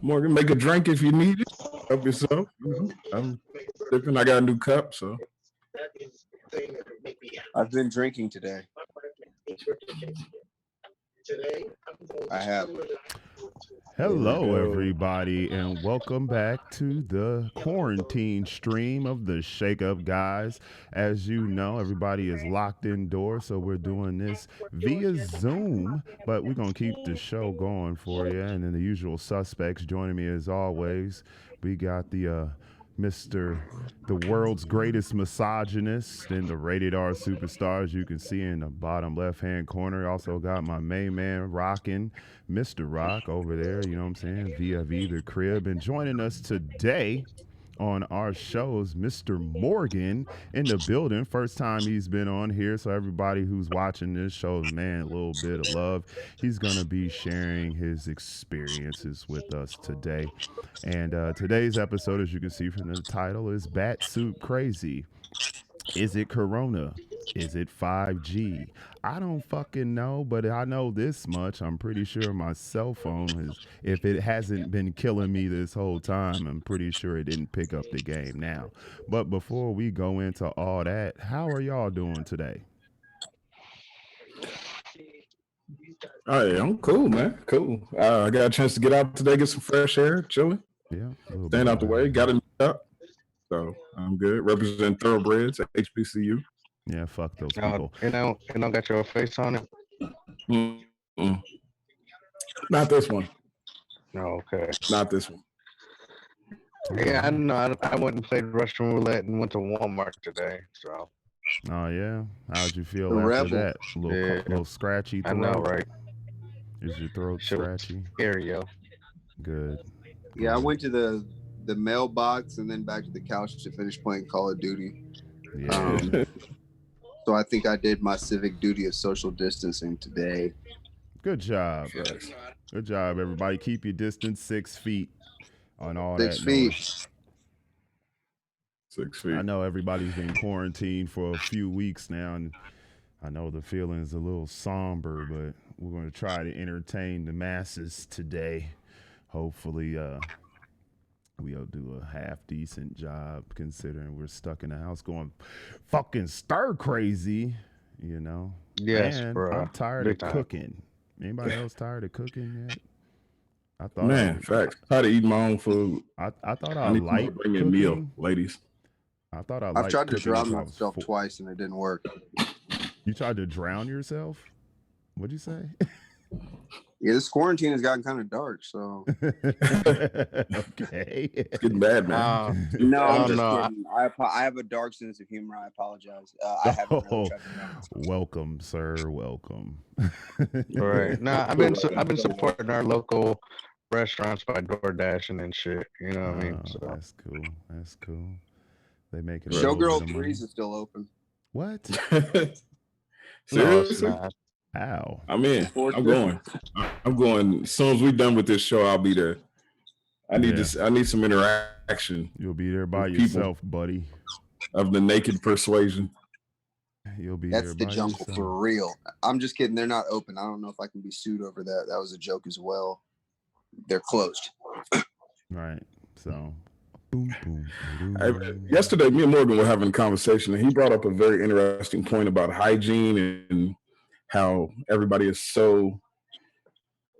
Morgan, make a drink if you need it. Help yourself. I'm sipping. I got a new cup, so I've been drinking today. I have. Hello, everybody, and welcome back to the quarantine stream of the Shake Up Guys. As you know, everybody is locked indoors, so we're doing this via Zoom, but we're going to keep the show going for you. And then the usual suspects joining me as always. We got the Mr. the world's greatest misogynist and the rated R superstars you can see in the bottom left hand corner. Also got my main man rocking, Mr. Rock over there, you know what I'm saying, via the crib. And joining us today on our shows, Mr. Morgan in the building. First time he's been on here, so everybody who's watching this shows, man, a little bit of love. He's going to be sharing his experiences with us today. And today's episode, as you can see from the title, is Bat Soup Crazy. Is it Corona? Is it 5G? I don't fucking know, but I know this much. I'm pretty sure my cell phone has, if it hasn't been killing me this whole time, I'm pretty sure it didn't pick up the game now. But before we go into all that, how are y'all doing today? oh yeah, I'm cool, man. Cool. I got a chance to get out today, get some fresh air, chilling, Yeah, a little staying bit out the of way. Got a new cup, so I'm good. Represent thoroughbreds at HBCU. yeah, fuck those people. Got your face on it. Mm-mm. Not this one. Oh, okay. Not this one. Yeah, I know. I went and played Russian roulette and went to Walmart today. So Oh yeah, how'd you feel the after rebel. that? A little, Yeah, little scratchy I know, throat. right? Is your throat Shit was scratchy? scary, yo. Good. Yeah, I good. went to the mailbox and then back to the couch to finish playing Call of Duty. Yeah. So I think I did my civic duty of social distancing today. Good job. Yes. Good job, everybody. Keep your distance 6 feet on all 6 that feet. noise. 6 feet. I know everybody's been quarantined for a few weeks now, and I know the feeling is a little somber, but we're going to try to entertain the masses today. Hopefully, we'll do a half decent job considering we're stuck in the house going fucking stir crazy, you know. Yes, And bro. I'm tired Big of time. cooking. Anybody else tired of cooking yet? I thought Man, facts. Try to eat my own food. I thought I I need to liked bring me a meal, cooking. ladies. I thought I I've liked tried to cooking drown until I was myself four. twice and it didn't work. You tried to drown yourself? What'd you say? Yeah, this quarantine has gotten kind of dark, so Okay. It's getting bad, man. no, Oh, I'm just no, kidding. I have a dark sense of humor. I apologize. I haven't really Oh, tried to drown myself. welcome, sir. Welcome. right. Nah, I've been supporting our local restaurants by door dashing and shit. You know what I mean? Oh, So that's cool. That's cool. They making a Right. little bit Showgirl of money. Breeze is still open. What? no, it's Seriously? not. How? I'm in. Fourth I'm District. going. I'm going. As soon as we're done with this show, I'll be there. I need Yeah. this. I need some interaction You'll be there by with people yourself, buddy. of the naked persuasion. You'll be That's there the by jungle yourself. for real. I'm just kidding. They're not open. I don't know if I can be sued over that. That was a joke as well. They're closed. Right. So, boom, boom. Yesterday, me and Morgan were having a conversation, and he brought up a very interesting point about hygiene and how everybody is so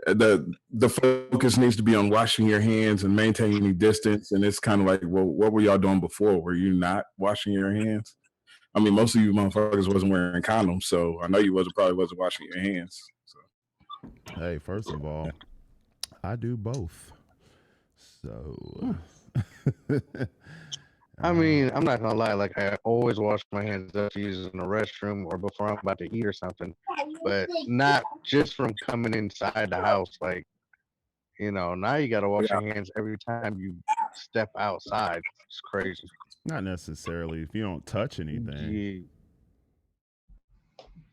the focus needs to be on washing your hands and maintaining distance. And it's kind of like, well, what were y'all doing before? Were you not washing your hands? I mean, most of you motherfuckers wasn't wearing condoms, so I know you probably wasn't washing your hands. So. Hey, first of all, I do both. So, I mean, I'm not gonna lie. Like I always wash my hands after using the restroom or before I'm about to eat or something, but not just from coming inside the house. Like now you gotta wash your hands every time you step outside. It's crazy. not necessarily if you don't touch anything.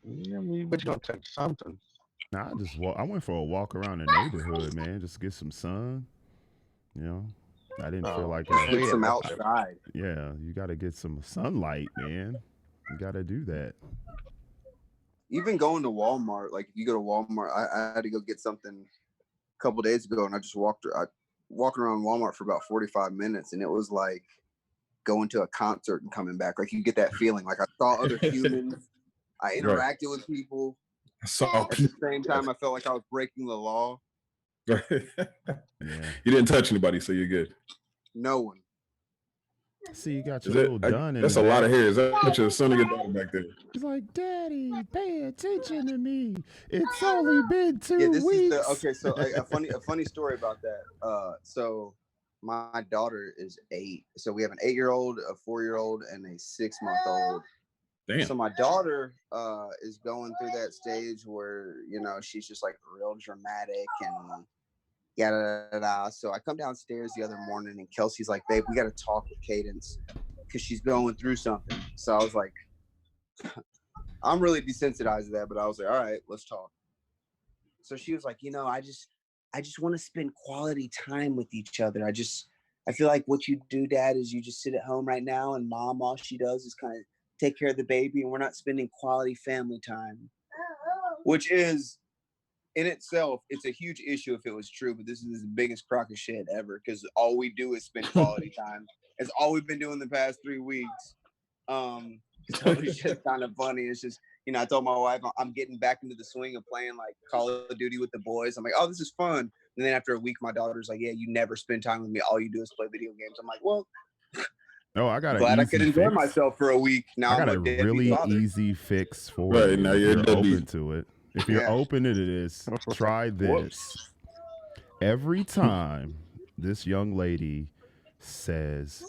Yeah, I mean, but you don't touch something. Nah, I just walk. I went for a walk around the neighborhood, man, just to get some sun. You know, I didn't feel like Get some yeah, outside. yeah, you got to get some sunlight, man. You got to do that. even going to Walmart, like if you go to Walmart, I had to go get something a couple days ago, and I just walking around Walmart for about 45 minutes, and it was like going to a concert and coming back. Like you get that feeling. Like I saw other humans, I interacted with people. I saw At the same time, I felt like I was breaking the law. Yeah. You didn't touch anybody, so you're good. No one. See, you got Is your it? little done in That's the a lot back. of hair. Is that your son or your daughter back there? He's like, Daddy, pay attention to me. It's only been 2 Yeah, this weeks. is okay. So a funny story about that. So my daughter is 8. So we have an 8-year-old, a 4-year-old, and a 6-month-old. Damn. So my daughter is going through that stage where she's just like real dramatic and yada yada. So I come downstairs the other morning and Kelsey's like, "Babe, we got to talk with Cadence because she's going through something." So I was like, I'm really desensitized to that, but I was like, all right, let's talk. So she was like, I just want to spend quality time with each other. I feel like what you do, Dad, is you just sit at home right now, and Mom, all she does is kind of take care of the baby, and we're not spending quality family time, which is in itself, it's a huge issue if it was true, but this is the biggest crock of shit ever because all we do is spend quality time. It's all we've been doing the past 3 weeks. So it's just kind of funny. It's just, I told my wife I'm getting back into the swing of playing like Call of Duty with the boys. I'm like, oh, this is fun. And then after a week, my daughter's like, yeah, you never spend time with me. All you do is play video games. I'm like, well, I got glad I could enjoy myself for a week. Now I got I'm a really father. easy fix for Right, you. now If you're you're deadbeat. open to it. If you're open to this, try this. Whoops. Every time this young lady says,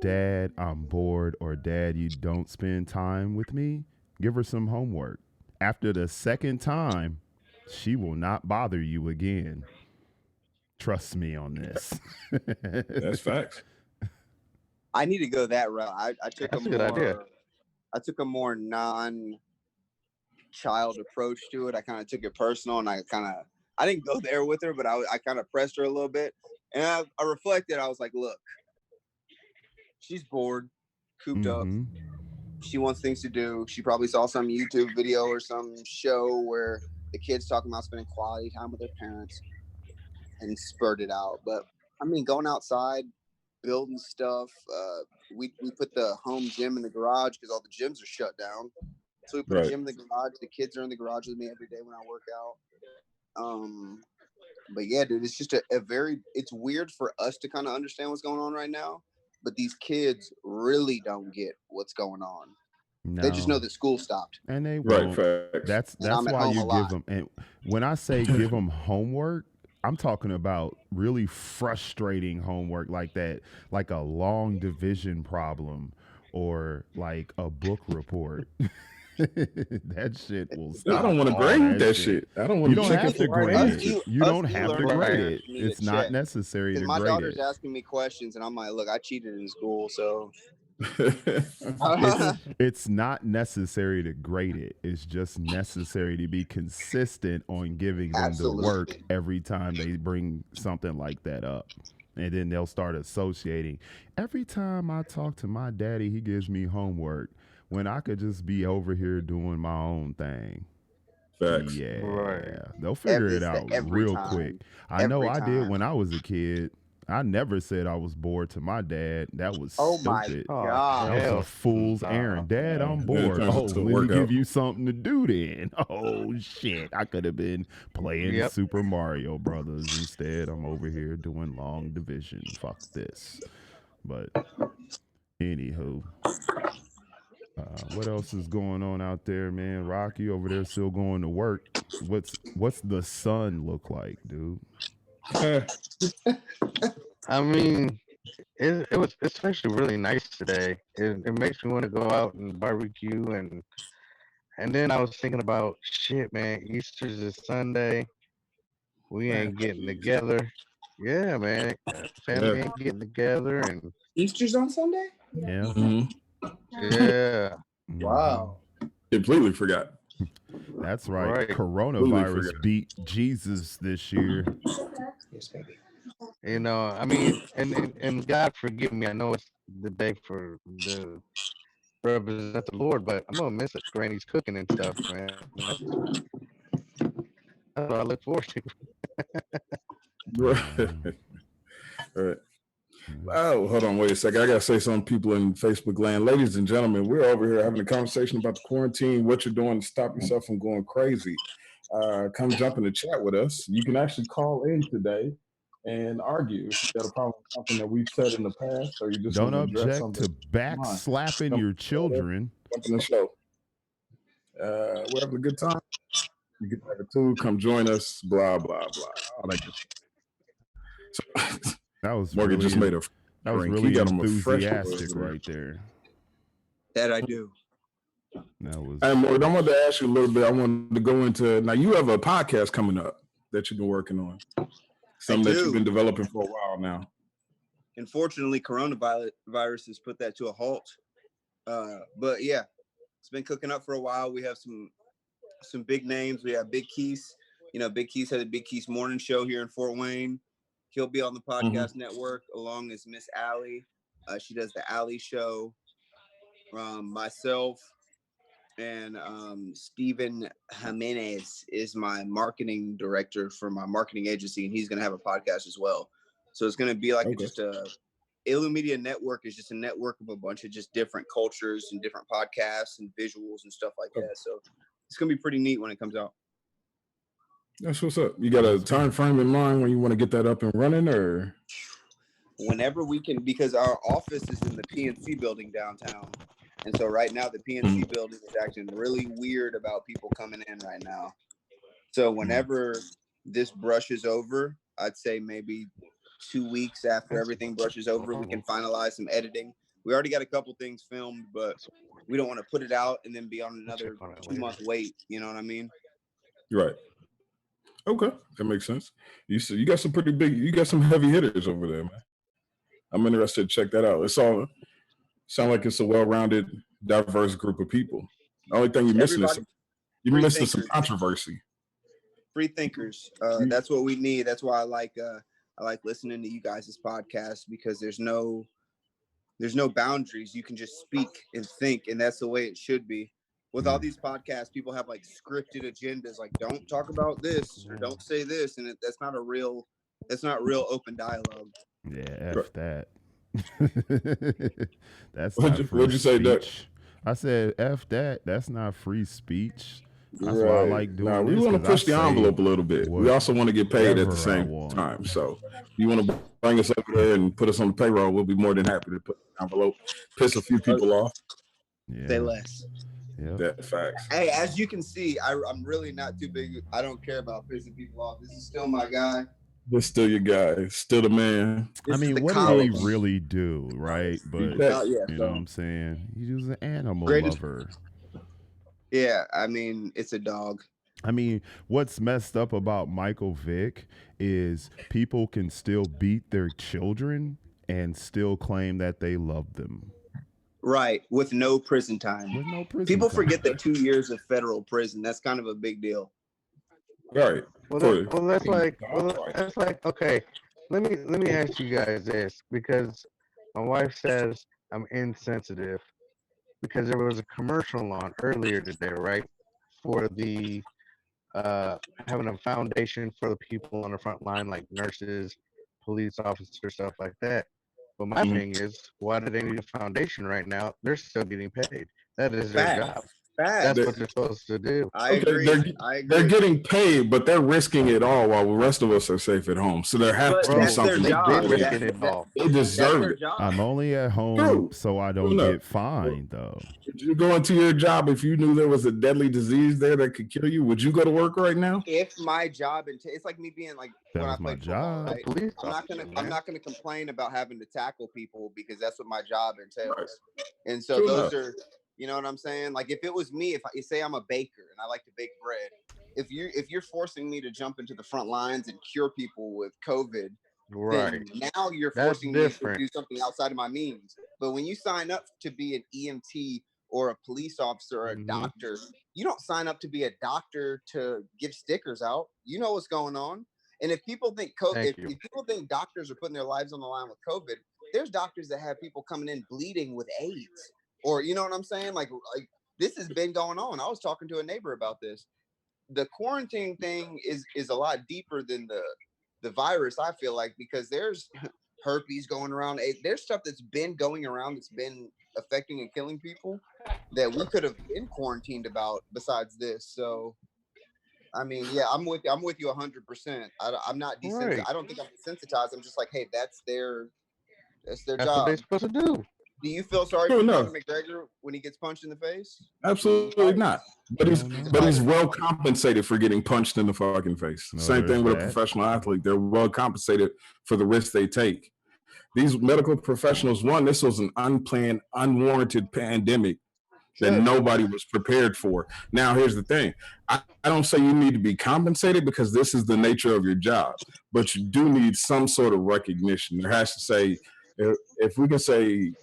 Dad, I'm bored, or Dad, you don't spend time with me, give her some homework. After the second time, she will not bother you again. Trust me on this. That's facts. I need to go that route. I took That's a good idea. I took a more non-child approach to it. I kind of took it personal, and I didn't go there with her, but I kind of pressed her a little bit. And I reflected. I was like, look, she's bored, cooped up. She wants things to do. She probably saw some YouTube video or some show where the kids talking about spending quality time with their parents and spurred it out. But I mean, going outside, building stuff. We put the home gym in the garage because all the gyms are shut down. So we put a gym in the garage. The kids are in the garage with me every day when I work out. But yeah, dude, it's just it's weird for us to kind of understand what's going on right now. But these kids really don't get what's going on. No. They just know that school stopped. And they won't. Right, that's why you give them. And when I say give them homework, I'm talking about really frustrating homework like that, like a long division problem or like a book report. That shit will stop. I don't want to grade that shit. I don't want You don't have to grade it. You don't have to grade it. It's not necessary to grade it. My daughter's asking me questions, and I'm like, look, I cheated in school, so. It's not necessary to grade it. It's just necessary to be consistent on giving them the work every time they bring something like that up. And then they'll start associating. Every time I talk to my daddy, he gives me homework when I could just be over here doing my own thing. Facts. Yeah. Right. They'll figure it out real quick. I know I did when I was a kid. I never said I was bored to my dad. That was stupid. Oh my God. That was a fool's errand. Dad, I'm bored. Oh, let me give you something to do then. Oh, shit. I could have been playing Super Mario Brothers. Instead, I'm over here doing long division. Fuck this. But anywho. What else is going on out there, man? Rocky over there still going to work. What's the sun look like, dude? I mean, it's actually really nice today. It makes me want to go out and barbecue and then I was thinking about shit, man. Easter's this Sunday. We ain't getting together. Yeah, man. Family ain't getting together, and Easter's on Sunday. Yeah. Yeah. Wow. Completely forgot. That's right. Coronavirus beat Jesus this year. Yes, baby. I mean, and God forgive me. I know it's the day for the represent the Lord, but I'm gonna miss it. Granny's cooking and stuff, man. That's what I look forward to. Right. Right. Oh, hold on, wait a second. I gotta say something, people in Facebook land. Ladies and gentlemen, we're over here having a conversation about the quarantine, what you're doing to stop yourself from going crazy. Come jump in the chat with us. You can actually call in today and argue if you got a problem with something that we've said in the past, or you just Don't want to address object something to that's back on. slapping Jump your children. in the show. We're having a good time. You get that too. Come join us. Blah blah blah. All that good stuff. So, That was Morgan just made a drink. He really got him a fresh enthusiastic right there. That I do. That was. Hey, Morgan, I wanted to ask you a little bit. I wanted to go into now. You have a podcast coming up that you've been working on. Something that you've been developing for a while now. Unfortunately, coronavirus has put that to a halt. But yeah, it's been cooking up for a while. We have some big names. We have Big Keys. You know, Big Keys had a Big Keys morning show here in Fort Wayne. He'll be on the podcast network along as Miss Allie. She does the Allie show. Myself and Steven Jimenez is my marketing director for my marketing agency, and he's going to have a podcast as well. So it's going to be like just a Ilu Media Network is just a network of a bunch of just different cultures and different podcasts and visuals and stuff like that. So it's going to be pretty neat when it comes out. That's what's up. You got a time frame in mind when you want to get that up and running, or whenever we can, because our office is in the PNC building downtown. And so right now the PNC building is acting really weird about people coming in right now. So whenever this brushes over, I'd say maybe 2 weeks after everything brushes over, we can finalize some editing. We already got a couple things filmed, but we don't want to put it out and then be on another 2-month wait. You know what I mean? right? Okay, that makes sense. You got some pretty big, you got some heavy hitters over there, man. I'm interested to check that out. It's all sound like it's a well-rounded, diverse group of people. The only thing you're missing is some controversy. Free thinkers. That's what we need. That's why I like listening to you guys' podcast, because there's no boundaries. You can just speak and think, and that's the way it should be. With all these podcasts, people have like scripted agendas, like don't talk about this or don't say this, and that's not real open dialogue. Yeah, F that. That's What'd not free you say, Doug? speech. I said F that. That's not free speech. That's right. why I like doing we this. want to push the envelope a little bit. We also want to get paid at the same time. So you want to bring us over there and put us on the payroll, we'll be more than happy to put the envelope, piss a few people off. Yeah. Say less. Yep. That facts. Hey, as you can see, I'm really not too big. I don't care about pissing people off. This is still my guy. This still your guy, still the man. I mean, what did he really do, right? But you know what I'm saying? He was an animal lover. Yeah, I mean, it's a dog. I mean, what's messed up about Michael Vick is people can still beat their children and still claim that they love them. Right, with no prison time. With no prison People time. forget the 2 years of federal prison. That's kind of a big deal. Right. That's like okay. Let me ask you guys this, because my wife says I'm insensitive because there was a commercial on earlier today, right, for the having a foundation for the people on the front line, like nurses, police officers, stuff like that. But my thing is, why do they need a foundation right now? They're still getting paid. That is their job. That's what they're supposed to do. I agree. They're getting paid, but they're risking it all while the rest of us are safe at home. So there has to be something. They deserve it. I'm only at home so I don't get fined, though. Would you go into your job if you knew there was a deadly disease there that could kill you? Would you go to work right now? If my job it's like me being like that when was I played football, right? I'm not gonna complain about having to tackle people, because that's what my job entails. Right. And so those are, you know what I'm saying? Like if it was me, if I say I'm a baker and I like to bake bread, if you're forcing me to jump into the front lines and cure people with COVID, right? Now you're forcing me to do something outside of my means. But when you sign up to be an EMT or a police officer or a doctor, you don't sign up to be a doctor to give stickers out. You know what's going on. And if people think if people think doctors are putting their lives on the line with COVID, there's doctors that have people coming in bleeding with AIDS or you know what I'm saying? Like this has been going on. I was talking to a neighbor about this. The quarantine thing is a lot deeper than the virus, I feel like, because there's herpes going around. There's stuff that's been going around that's been affecting and killing people that we could have been quarantined about besides this. So I mean, yeah, I'm with you 100%. I'm not desensitized. Right. I don't think I'm desensitized. I'm just like, hey, that's their That's what job. they're supposed to do. Do you feel sorry Oh, for no. Conor McGregor when he gets punched in the face? Absolutely not. But Hell no. he's well compensated for getting punched in the fucking face. No, Same thing there's with a that. professional athlete. They're well compensated for the risks they take. These medical professionals, one, this was an unplanned, unwarranted pandemic that nobody was prepared for. Now, here's the thing. I don't say you need to be compensated because this is the nature of your job, but you do need some sort of recognition. There has to say, if we can say,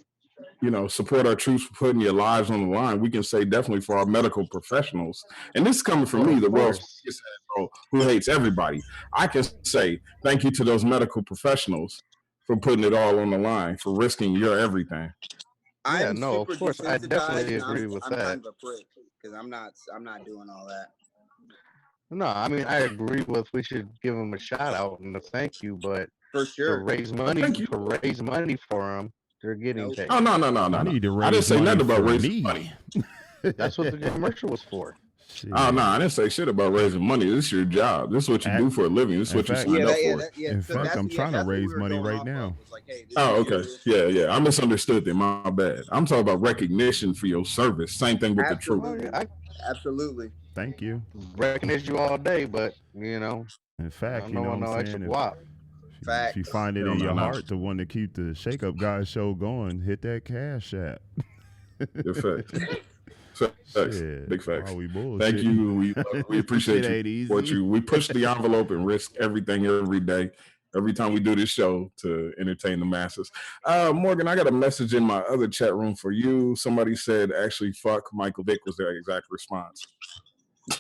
you know, support our troops for putting your lives on the line, we can say definitely for our medical professionals. And this is coming from me, Of the world's course. biggest asshole who hates everybody. I can say thank you to those medical professionals for putting it all on the line, for risking your everything. Yeah, I'm no, super of course. I desensitized, definitely and agree with I'm that. kind of a prick because I'm not doing all that. No, I mean I agree with we should give them a shout out and a thank you, but For to sure. raise money Thank you. for them, they're getting Nope. paid. Oh, no. I need to I didn't raise say money nothing about for raising me. money. That's what the commercial was for. Shit. Oh, no, I didn't say shit about raising money. This is your job. This is what you do for a living. This is In what you fact- signed Yeah, up for. In So fact, I'm trying to that's what we raise were money going right off now. of. Was like, hey, this Oh, is okay. serious. Yeah. I misunderstood them. My bad. I'm talking about recognition for your service. Same thing with the truth. Oh, yeah, I Absolutely. Thank you. recognize you all day, but you know, In I fact, don't you know want what no I'm extra saying? guap. If you Facts. find it No, in no, your no. heart to want to keep the Shake Up Guys show going, hit that cash app. Good facts. Facts. Shit. Big facts. Why we bullshitting? Thank you. We appreciate Shit you. ain't Support easy. you. We push the envelope and risk everything every day. Every time we do this show to entertain the masses. Morgan, I got a message in my other chat room for you. Somebody said, actually, fuck Michael Vick was their exact response.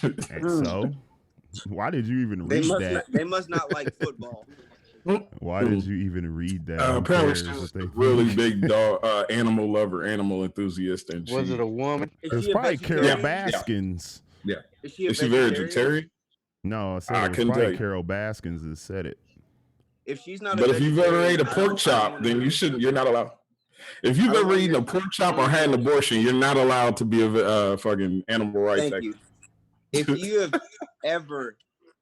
And so, why did you even They read must that? not. They must not like football. Why did you even read that? Who Apparently, cares she's what they a really think? big dog, animal lover, animal enthusiast, and Was it a woman? It was probably Carol Yeah. Baskins. Yeah. Is she a Is she vegetarian? vegetarian? No, I said I it was couldn't probably tell you. Carol Baskins that said it. If she's not, But a if you've ever ate a vegetarian, I pork don't chop, wanna then hear you it. shouldn't. You're not allowed. If you've I don't ever wanna eaten hear a pork chop or had an abortion, you're not allowed to be a fucking animal rights Thank you. If you have ever,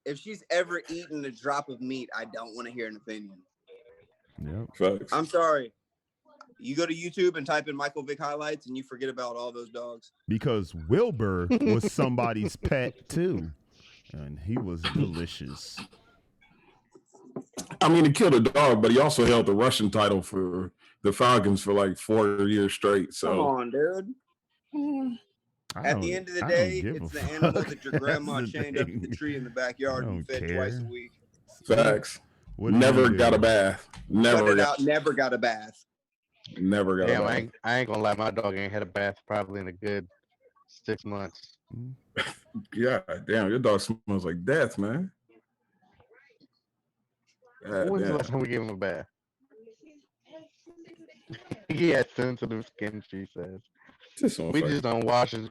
if she's ever eaten a drop of meat, I don't want to hear an opinion. Yep. Facts. I'm sorry. You go to YouTube and type in Michael Vick highlights, and you forget about all those dogs. Because Wilbur was somebody's pet too, and he was delicious. I mean, he killed a dog, but he also held the Russian title for the Falcons for like 4 years straight. Come So on, dude. At the end of the day, it's the animal that your grandma chained up to the tree in the backyard and fed twice a week. Facts. What did Never you do? got a bath. Never got Never got a bath. Never got Damn, a bath. I ain't gonna lie, my dog ain't had a bath probably in a good 6 months. Yeah, damn, your dog smells like death, man. When's the last time we gave him a bath? He had sensitive skin, she says. We just don't wash his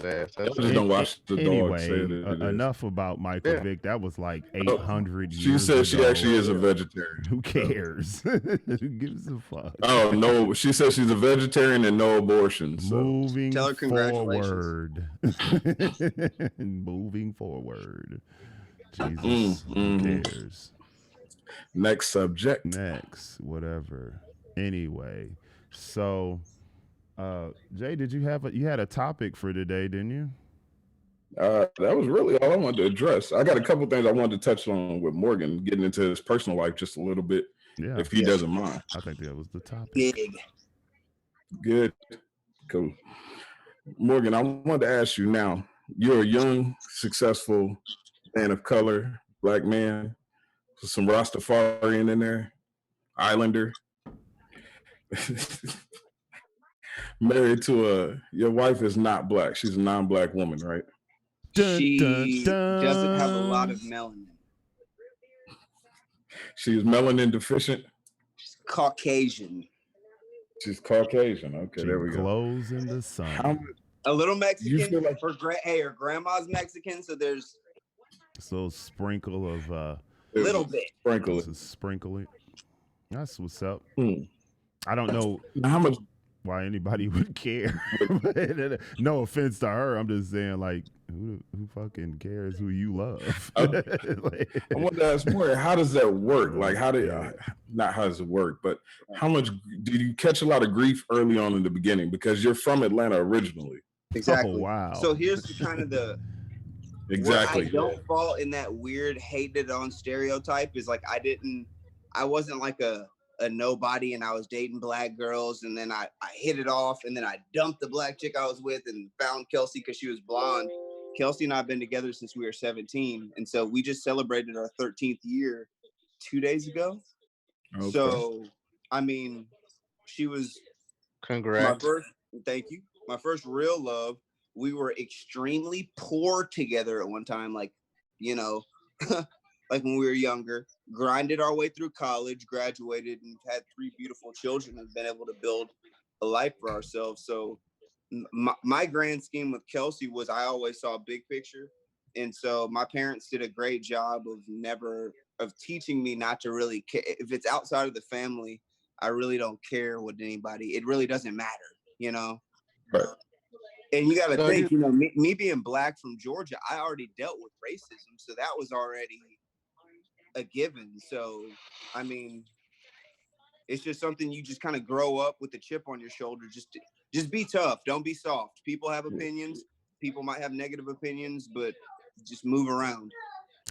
ass. That's just don't wash the dog. Anyway, enough about Michael Vick. That was like 800 years ago. She said she actually is a vegetarian. Who cares? Who gives a fuck? Oh, no. She said she's a vegetarian and no abortion. So. Moving Tell her congratulations. forward. Moving forward. Jesus, who cares? Next subject. Next, whatever. Anyway, so... Jay, did you had a topic for today, didn't you? That was really all I wanted to address. I got a couple things I wanted to touch on with Morgan, getting into his personal life just a little bit, if he doesn't mind. I think that was the topic. Big. Good. Cool. Morgan, I wanted to ask you now, you're a young, successful man of color, black man, with some Rastafarian in there, Islander. Married to your wife is not black. She's a non-black woman, right? She doesn't have a lot of melanin. She's melanin deficient. She's Caucasian. She's Caucasian. Okay, She there we go. glows in the How sun. much A little you Mexican. feel like Her grandma's Mexican, so there's This little sprinkle of there's little a bit. sprinkle? to sprinkle it. That's what's up. Hmm. I don't know Now, how much? why anybody would care. No offense to her. I'm just saying, like, who fucking cares who you love? I, Like, I want to ask more. How does that work? Like, how did yeah. not how does it work, but how much did you catch a lot of grief early on in the beginning because you're from Atlanta originally? Exactly. Oh wow. So here's the kind of the where Exactly. I don't fall in that weird hated on stereotype is like I wasn't like a nobody and I was dating black girls and then I hit it off and then I dumped the black chick I was with and found Kelsey because she was blonde. Kelsey and I have been together since we were 17. And so we just celebrated our 13th year 2 days ago. Okay. So, I mean, she was my Congrats. first, thank you. My first real love. We were extremely poor together at one time, like, you know, like when we were younger, grinded our way through college, graduated, and had 3 beautiful children and been able to build a life for ourselves. So my grand scheme with Kelsey was I always saw a big picture. And so my parents did a great job of teaching me not to really care. If it's outside of the family, I really don't care what anybody, it really doesn't matter, you know? Right. And you got to So think, you know, me being black from Georgia, I already dealt with racism. So that was already a given. So, I mean, it's just something you just kind of grow up with a chip on your shoulder. Just be tough. Don't be soft. People have opinions. People might have negative opinions, but just move around.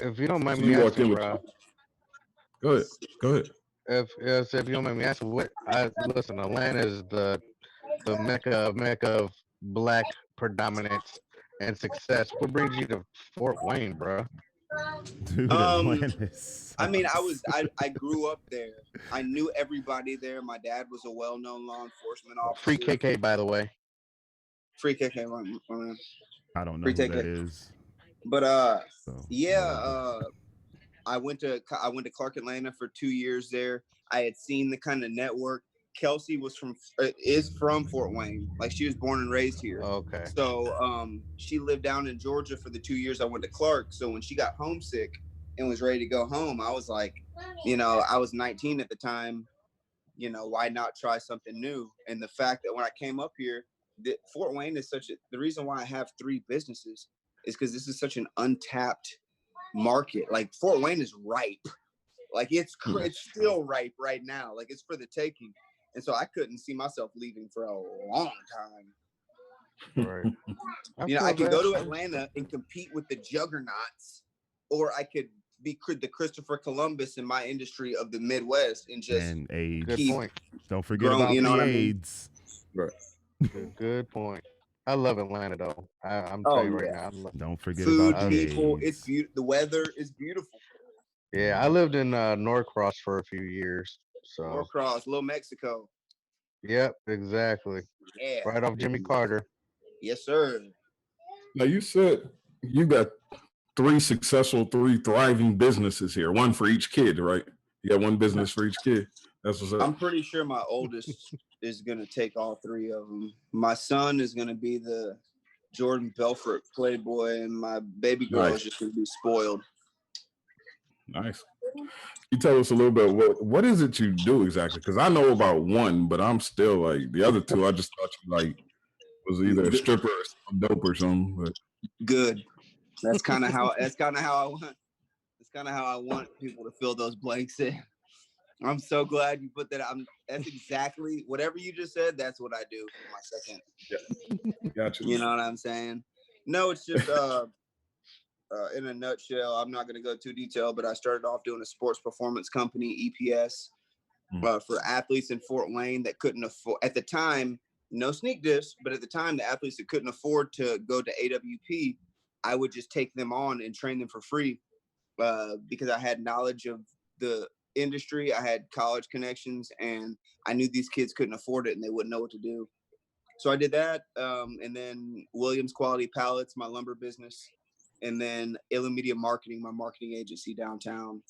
if you don't mind So me you walked asking, in with bro, go ahead. Go ahead. if you don't mind me asking, what I listen, Atlanta is the mecca of black predominance and success. What brings you to Fort Wayne, bro? Dude, Um, Atlanta I mean, sucks. I grew up there. I knew everybody there. My dad was a well-known law enforcement Free officer. KK, by the way. Free KK, I don't know free who that KK. is. But So yeah, whatever. I went to Clark Atlanta for 2 years there. I had seen the kind of network. Kelsey is from Fort Wayne. Like she was born and raised here. Okay. So she lived down in Georgia for the 2 years I went to Clark. So when she got homesick and was ready to go home, I was like, you know, I was 19 at the time. You know, why not try something new? And the fact that when I came up here, Fort Wayne is the reason why I have 3 businesses is because this is such an untapped market. Like Fort Wayne is ripe. Like it's still ripe right now. Like it's for the taking. And so I couldn't see myself leaving for a long time. Right. You know, I could go to Atlanta and compete with the juggernauts, or I could be the Christopher Columbus in my industry of the Midwest and just And AIDS. Good keep point. Don't forget growing. about You know the what I mean? AIDS. Right. Good point. I love Atlanta though. I'm Oh telling you right yeah, now. I love Don't forget food, about the people. It's AIDS. beautiful. The weather is beautiful. Yeah, I lived in Norcross for a few years. So Norcross, Little Mexico. yep, exactly. Yeah. Right off Jimmy Carter. Yes, sir. Now you said you got 3 thriving businesses here, one for each kid, right? You got one business for each kid. That's what's up. I'm pretty sure my oldest is gonna take all 3 of them. My son is gonna be the Jordan Belfort Playboy, and my baby girl is just gonna be spoiled. Nice. You tell us a little bit what is it you do exactly? Because I know about one, but I'm still like the other 2. I just thought you like was either a stripper or some dope or something. But Good. That's kind of how. That's kind of how I want. That's kind of how I want people to fill those blanks in. I'm so glad you put that. That's exactly whatever you just said. That's what I do for my second. yeah, gotcha. You know what I'm saying? No, it's just in a nutshell. I'm not going to go too detailed, but I started off doing a sports performance company, EPS, for athletes in Fort Wayne that couldn't afford at the time. No sneak diss, but at the time, the athletes that couldn't afford to go to AWP, I would just take them on and train them for free because I had knowledge of the industry. I had college connections, and I knew these kids couldn't afford it and they wouldn't know what to do. So I did that. And then Williams Quality Pallets, my lumber business. And then Illa Media Marketing, my marketing agency downtown.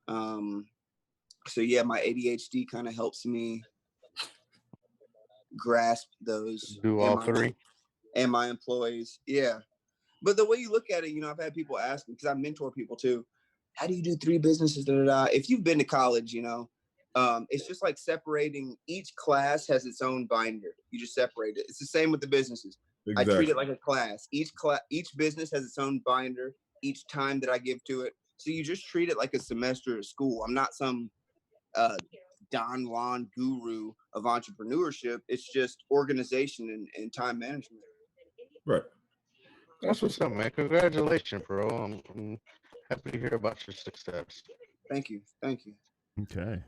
So yeah, my ADHD kind of helps me grasp those Do in all my three. and my employees. Yeah. But the way you look at it, I've had people ask me, because I mentor people too. How do you do three businesses? Da, da, da? If you've been to college, it's just like separating. Each class has its own binder. You just separate it. It's the same with the businesses. I treat Exactly. it like a class. Each business has its own binder. Each time that I give to it, so you just treat it like a semester of school. I'm not some uh, Don Juan guru of entrepreneurship. It's just organization and time management. Right. That's That's what's what's up, man. Congratulations, bro. I'm happy to hear about your success. Thank you. Thank you. Okay.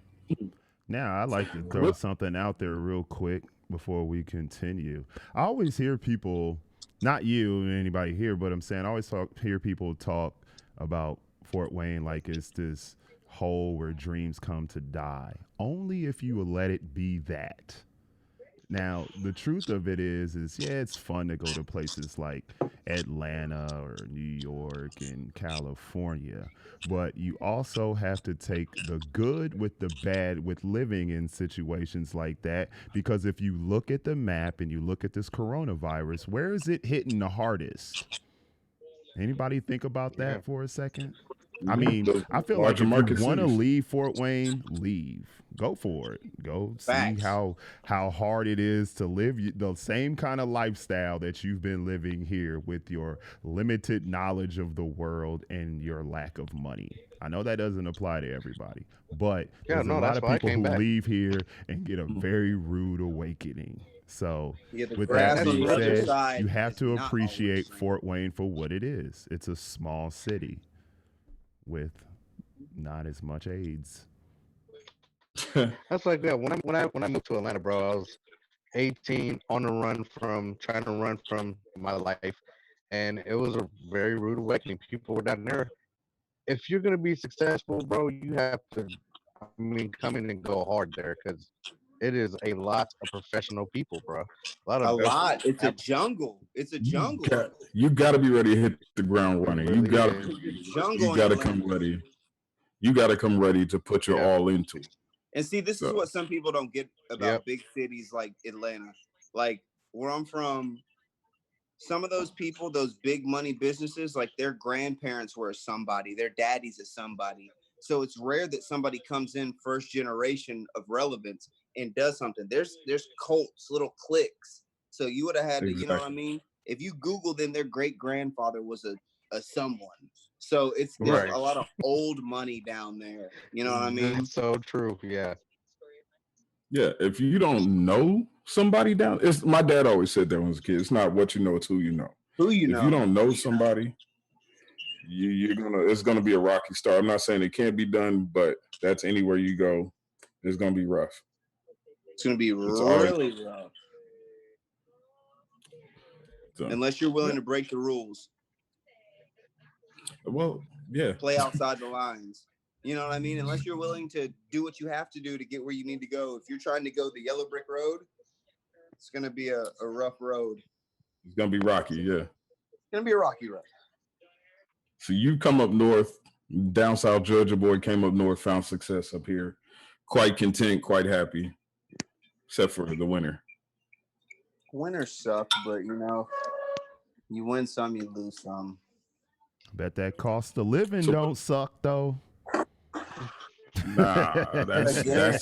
Now, I like to throw what something out there real quick before we continue. I always hear people, not you and anybody here, but I'm saying I always hear people talk about Fort Wayne like it's this hole where dreams come to die. Only if you will let it be that. Now, the truth of it is yeah, it's fun to go to places like Atlanta or New York and California, but you also have to take the good with the bad with living in situations like that because if you look at the map and you look at this coronavirus, where is it hitting the hardest? Anybody think about Yeah. that for a second? I mean, the I feel like larger if you market want to cities. leave Fort Wayne, leave. Go for it. Go see Facts. how hard it is to live the same kind of lifestyle that you've been living here with your limited knowledge of the world and your lack of money. I know that doesn't apply to everybody, but Yeah, there's a no, lot that's of why I people came who back. leave here and get a very rude awakening. So, Yeah, the with And that grass that's on being the other said, real. you side have is to not always appreciate sunny. Fort Wayne for what it is. It's a small city with not as much AIDS. That's like that. When I moved to Atlanta, bro, I was 18 on the run from trying to run from my life, and it was a very rude awakening. People were down there. If you're gonna be successful, bro, you have to, I mean, come in and go hard there because it is a lot of professional people, bro. A lot A of best. lot. It's a jungle. It's a jungle. You got to be ready to hit the ground It running. really is. It's a You jungle in got to come Atlanta. ready. You got to come ready to put your Yeah. all into it. And see, this is So what some people don't get Yep. about big cities like Atlanta. Like where I'm from, some of those people, those big money businesses, like their grandparents were somebody, their daddies is somebody. So it's rare that somebody comes in first generation of relevance and does something. There's cults, little cliques. So you would have had to, you know what I exactly. mean? If you Google them, their great grandfather was a someone. So there's Right. a lot of old money down there. You know what I mean? That's so true. Yeah. Yeah, if you don't know somebody down, it's my dad always said that when I was a kid. It's not what you know, it's who you know. Who you If you know? don't know somebody, you're gonna it's gonna be a rocky start. I'm not saying it can't be done, but that's anywhere you go, it's gonna be rough. It's gonna be It's always really rough so unless you're willing yeah. to break the rules, Well, yeah. play outside the lines. You know what I mean? Unless you're willing to do what you have to do to get where you need to go. If you're trying to go the yellow brick road, it's gonna be a rough road. It's gonna be rocky, yeah. It's gonna be a rocky road. So you come up north, down south Georgia boy came up north, found success up here, quite content, quite happy, except for the winter. Winners suck, but you win some, you lose some. Bet that cost of living So don't suck though. nah, Again,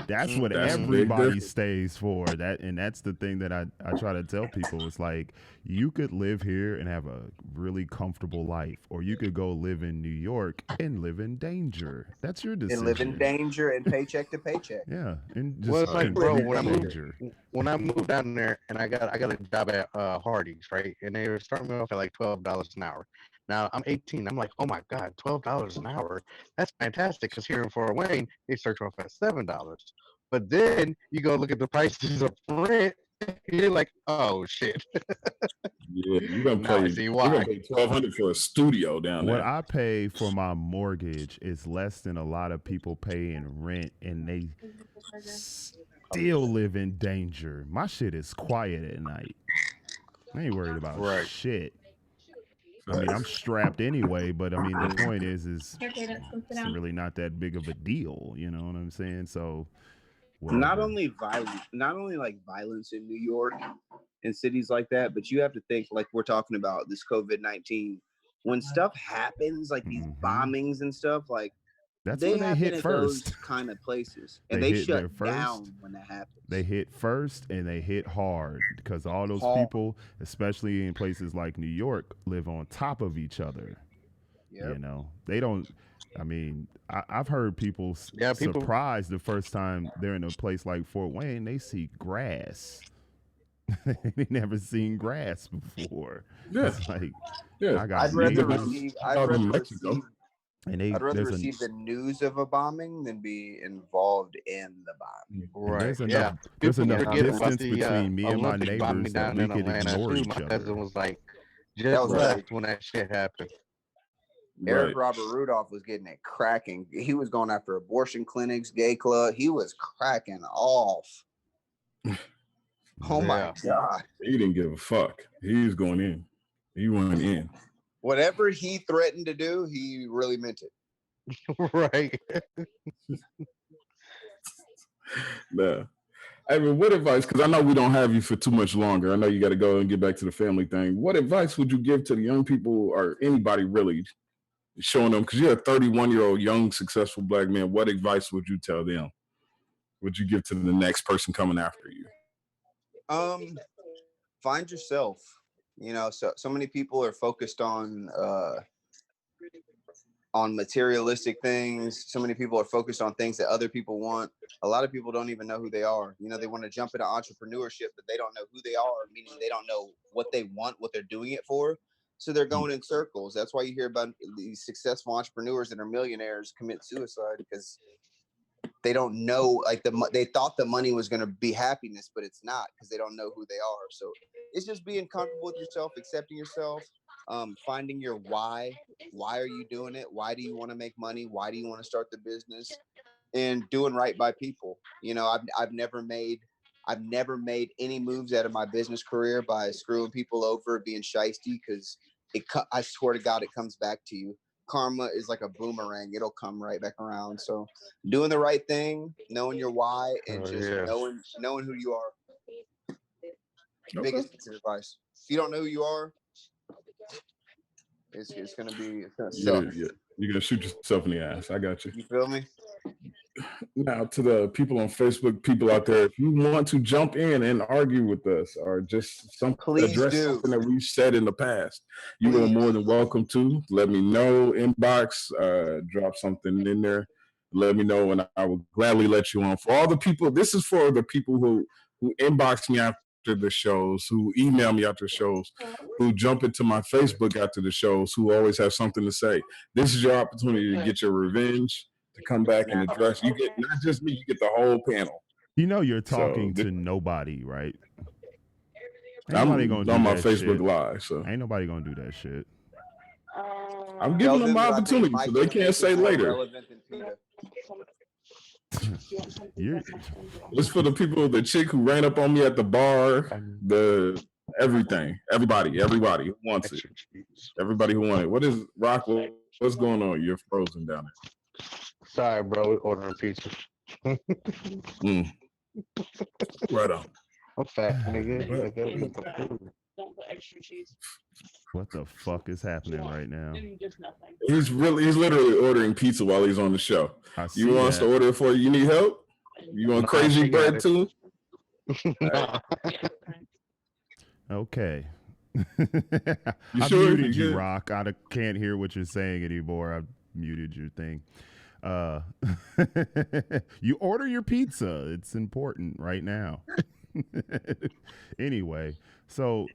That's what that's a Mm-mm. big everybody difference. stays for. And that's the thing that I try to tell people. It's like you could live here and have a really comfortable life, or you could go live in New York and live in danger. That's your and live in decision. danger and paycheck to paycheck. Yeah, and Well, just it's like, bro, complete danger. when I moved down there and I got a job at Hardee's, right? And they were starting me off at like $12 an hour. Now I'm 18. I'm like, oh my god, $12 an hour. That's fantastic. Because here in Fort Wayne, they start you off at $7. But then you go look at the prices of rent. You're like, oh shit. Yeah, Now I see you're why. gonna pay 1,200 for a studio down What there. I pay for my mortgage is less than a lot of people pay in rent, and they still live in danger. My shit is quiet at night. I ain't worried about Right. shit. I mean, I'm Facts. strapped anyway, but I mean, the point is it's really not that big of a deal. You know what I'm saying? So not only like violence in New York and cities like that, but you have to think, like we're talking about this COVID-19, when stuff happens, like these bombings and stuff, like that's they where they happen hit at first. those kind of places, and they hit there shut first. down when that happens. They hit first and they hit hard because all those Hard. people, especially in places like New York, live on top of each other. Yep. You know, they don't. I mean, I've heard people people surprised the first time they're in a place like Fort Wayne, they see grass. They never seen grass before. Yeah. It's like, Yeah. I got I'd rather neighbors. receive And I'd rather there's receive the news of a bombing than be involved in the bombing. and right. there's People enough forget about distance the between me and my Olympic bombing neighbors that down we in could Atlanta ignore too. each My other. cousin was like That just was left when that shit happened. Eric Right. Robert Rudolph was getting it cracking. He was going after abortion clinics, gay club. He was cracking off. Oh my God. He didn't give a fuck. He was going in. He went in. Whatever he threatened to do, he really meant it. Right. Nah. I mean, what advice? Because I know we don't have you for too much longer. I know you got to go and get back to the family thing. What advice would you give to the young people or anybody really showing them? Because you're a 31-year-old young, successful Black man. What advice would you tell them? Would you give to the next person coming after you? Find yourself. You know, so many people are focused on materialistic things. So many people are focused on things that other people want. A lot of people don't even know who they are. You know, they want to jump into entrepreneurship, but they don't know who they are, meaning they don't know what they want, what they're doing it for. So they're going in circles. That's why you hear about these successful entrepreneurs that are millionaires commit suicide, because they don't know, like they thought the money was going to be happiness, but it's not, because they don't know who they are. So it's just being comfortable with yourself, accepting yourself, finding your why. Why are you doing it? Why do you want to make money? Why do you want to start the business? And doing right by people. You know, I've never made any moves out of my business career by screwing people over, being shysty, because I swear to God, it comes back to you. Karma is like a boomerang. It'll come right back around. So doing the right thing, knowing your why, and knowing who you are. Okay. Biggest piece of advice. If you don't know who you are, it's gonna suck. Yeah. You're gonna shoot yourself in the ass. I got you. You feel me? Now, to the people on Facebook, people out there, if you want to jump in and argue with us or just address something that we've said in the past, you are more than welcome to. Let me know, inbox, drop something in there. Let me know, and I will gladly let you on. For all the people, this is for the people who inbox me after the shows, who email me after the shows, who jump into my Facebook after the shows, who always have something to say. This is your opportunity to get your revenge, to come back and address. You get not just me, you get the whole panel. You know you're talking to nobody, right? Ain't I'm nobody gonna do on my that Facebook shit. Live, so ain't nobody gonna do that shit. I'm giving them my opportunity, so they can't say later. It's for the people, the chick who ran up on me at the bar, everybody who wants it. Everybody who wants it. What is Rock? What's going on? You're frozen down there. Sorry, bro. We're ordering pizza. Right on. I'm fat, nigga. Don't put extra cheese. What the fuck is happening right now? He's literally ordering pizza while he's on the show. You want us to order it for you? You need help? You want crazy bread too? Okay. You I sure? muted you, Rock. I can't hear what you're saying anymore. I muted your thing. You order your pizza. It's important right now. Anyway, so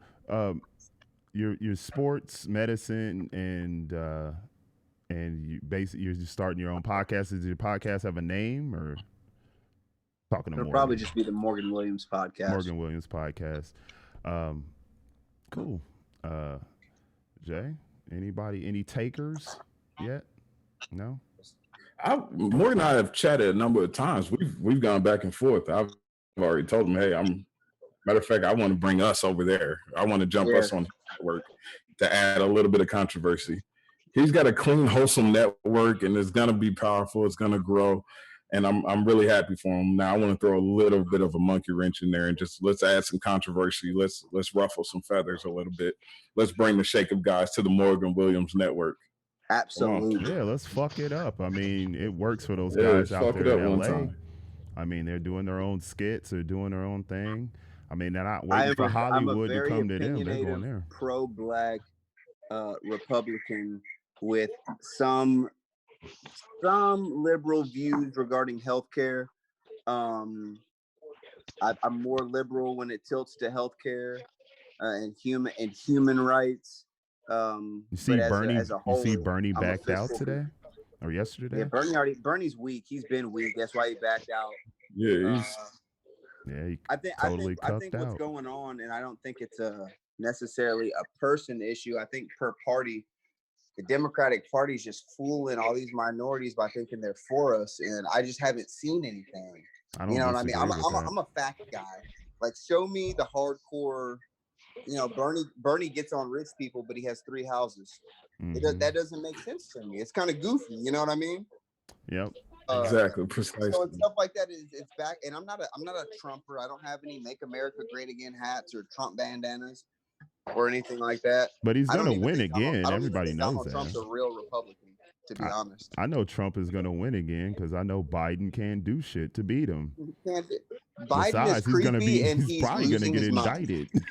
your sports medicine and you basically you're just starting your own podcast. Does your podcast have a name or talking to? It'll probably just be the Morgan Williams podcast. Morgan Williams podcast. Cool. Jay, any takers yet? No. Morgan and I have chatted a number of times. We've gone back and forth. I've already told him, hey, matter of fact, I want to bring us over there. I want to jump us on the network to add a little bit of controversy. He's got a clean, wholesome network, and it's going to be powerful. It's going to grow. and I'm really happy for him. Now I want to throw a little bit of a monkey wrench in there and just let's add some controversy. Let's ruffle some feathers a little bit. Let's bring the Shake Up guys to the Morgan Williams network. Absolutely. Yeah, let's fuck it up. I mean, it works for those Yeah, guys let's out fuck there it in up one LA. time. I mean, they're doing their own skits, they're doing their own thing. I mean, they're not I'm waiting for a Hollywood to very come to them. They're opinionated, going there. pro-black Republican with some liberal views regarding healthcare. I'm more liberal when it tilts to healthcare and human rights. You But see Bernie. as a whole, You see Bernie I'm a backed out fiscal- today or yesterday. Yeah, Bernie's weak. He's been weak. That's why he backed out. Yeah, he's Yeah, he I think cuffed what's out. going on, and I don't think it's necessarily a person issue. I think per party, the Democratic Party is just fooling all these minorities by thinking they're for us, and I just haven't seen anything. I don't You know what I mean? disagree with that. I'm a fact guy. Like, show me the hardcore. You know, Bernie gets on rich people, but he has 3 houses. Mhm. That doesn't make sense to me. It's kind of goofy. You know what I mean? Yep. exactly precisely. So stuff like that it's back. And I'm not a Trumper. I don't have any "Make America Great Again" hats or Trump bandanas or anything like that. But he's I don't gonna even win think Donald- again. I don't even Everybody think knows Donald that. Trump's a real Republican, to be honest. I know Trump is gonna win again because I know Biden can't do shit to beat him. Biden Besides, is creepy and he's probably gonna losing get his mind. indicted.